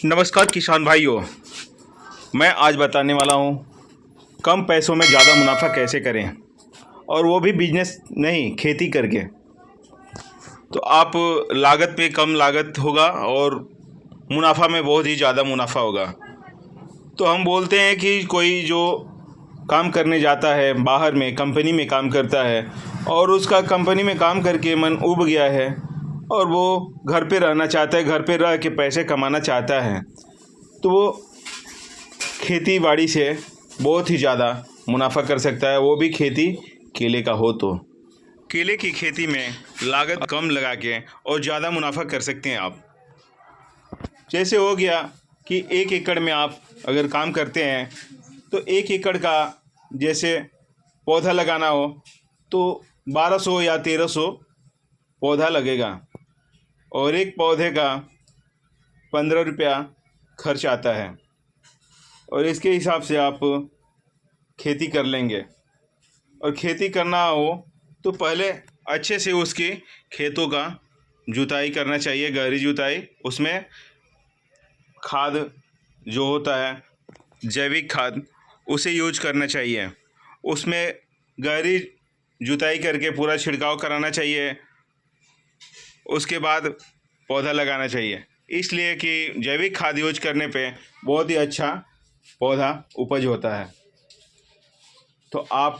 नमस्कार किसान भाइयों, मैं आज बताने वाला हूँ कम पैसों में ज़्यादा मुनाफा कैसे करें, और वो भी बिजनेस नहीं, खेती करके। तो आप लागत पे कम लागत होगा और मुनाफा में बहुत ही ज़्यादा मुनाफा होगा। तो हम बोलते हैं कि कोई जो काम करने जाता है बाहर में, कंपनी में काम करता है और उसका कंपनी में काम करके मन उब गया है और वो घर पे रहना चाहता है, घर पे रह के पैसे कमाना चाहता है, तो वो खेती बाड़ी से बहुत ही ज़्यादा मुनाफा कर सकता है। वो भी खेती केले का हो तो केले की खेती में लागत कम लगा के और ज़्यादा मुनाफा कर सकते हैं आप। जैसे हो गया कि 1 एकड़ में आप अगर काम करते हैं तो 1 एकड़ का जैसे पौधा लगाना हो तो 1200 या 1300 पौधा लगेगा और एक पौधे का 15 रुपया खर्च आता है, और इसके हिसाब से आप खेती कर लेंगे। और खेती करना हो तो पहले अच्छे से उसके खेतों का जुताई करना चाहिए, गहरी जुताई। उसमें खाद जो होता है जैविक खाद, उसे यूज करना चाहिए। उसमें गहरी जुताई करके पूरा छिड़काव कराना चाहिए। उसके बाद पौधा लगाना चाहिए, इसलिए कि जैविक खाद यूज करने पे बहुत ही अच्छा पौधा उपज होता है। तो आप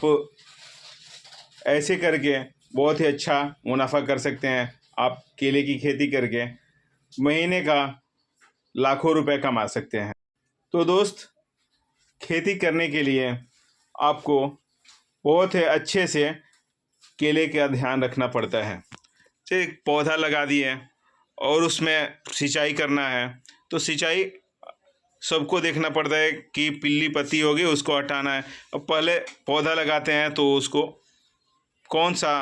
ऐसे करके बहुत ही अच्छा मुनाफा कर सकते हैं। आप केले की खेती करके महीने का लाखों रुपए कमा सकते हैं। तो दोस्त, खेती करने के लिए आपको बहुत ही अच्छे से केले का ध्यान रखना पड़ता है। एक पौधा लगा दिए और उसमें सिंचाई करना है, तो सिंचाई सबको देखना पड़ता है कि पीली पत्ती होगी उसको हटाना है। अब पहले पौधा लगाते हैं तो उसको कौन सा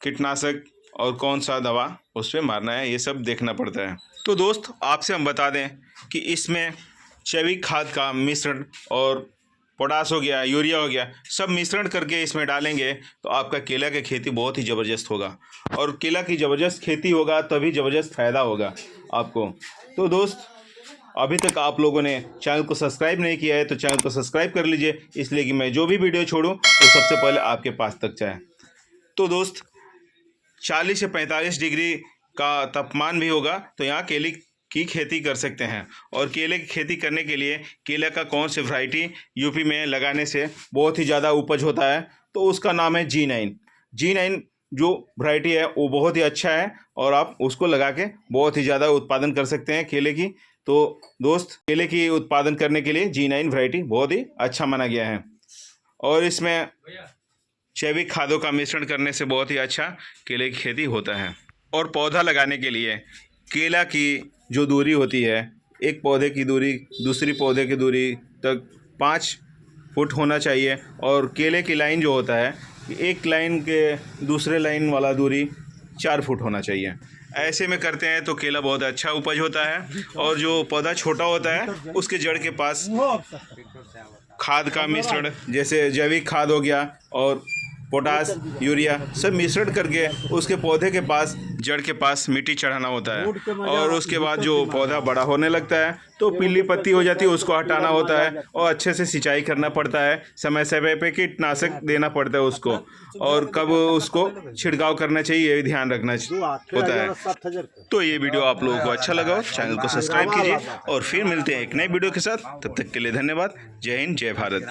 कीटनाशक और कौन सा दवा उस पर मारना है, ये सब देखना पड़ता है। तो दोस्त, आपसे हम बता दें कि इसमें जैविक खाद का मिश्रण और पोटास हो गया, यूरिया हो गया, सब मिश्रण करके इसमें डालेंगे तो आपका केला की खेती बहुत ही ज़बरदस्त होगा। और केला की ज़बरदस्त खेती होगा तभी ज़बरदस्त फ़ायदा होगा आपको। तो दोस्त, अभी तक आप लोगों ने चैनल को सब्सक्राइब नहीं किया है तो चैनल को सब्सक्राइब कर लीजिए, इसलिए कि मैं जो भी वीडियो छोड़ूं तो सबसे पहले आपके पास तक जाए। तो दोस्त, 40 से 45 डिग्री का तापमान भी होगा तो यहाँ केले की खेती कर सकते हैं। और केले की खेती करने के लिए केले का कौन सी वैरायटी यूपी में लगाने से बहुत ही ज़्यादा उपज होता है, तो उसका नाम है G9 जो वैरायटी है वो बहुत ही अच्छा है और आप उसको लगा के बहुत ही ज़्यादा उत्पादन कर सकते हैं केले की। तो दोस्त, केले की उत्पादन करने के लिए G9 वैरायटी बहुत ही अच्छा माना गया है। और इसमें जैविक खादों का मिश्रण करने से बहुत ही अच्छा केले की खेती होता है। और पौधा लगाने के लिए केला की जो दूरी होती है, एक पौधे की दूरी दूसरी पौधे की दूरी तक 5 फुट होना चाहिए। और केले की लाइन जो होता है, एक लाइन के दूसरे लाइन वाला दूरी 4 फुट होना चाहिए। ऐसे में करते हैं तो केला बहुत अच्छा उपज होता है। और जो पौधा छोटा होता है उसके जड़ के पास खाद का मिश्रण, जैसे जैविक खाद हो गया और पोटास, यूरिया, सब मिश्रण करके उसके पौधे के पास, जड़ के पास मिट्टी चढ़ाना होता है। और उसके बाद जो पौधा बड़ा होने लगता है तो पीली पत्ती हो जाती है, उसको हटाना होता है और अच्छे से सिंचाई करना पड़ता है। समय समय पे कीटनाशक देना पड़ता है उसको, और कब उसको छिड़काव करना चाहिए ये भी ध्यान रखना होता है। तो ये वीडियो आप लोगों को अच्छा लगा हो, चैनल को सब्सक्राइब कीजिए और फिर मिलते हैं एक नए वीडियो के साथ। तब तक के लिए धन्यवाद। जय हिंद, जय भारत।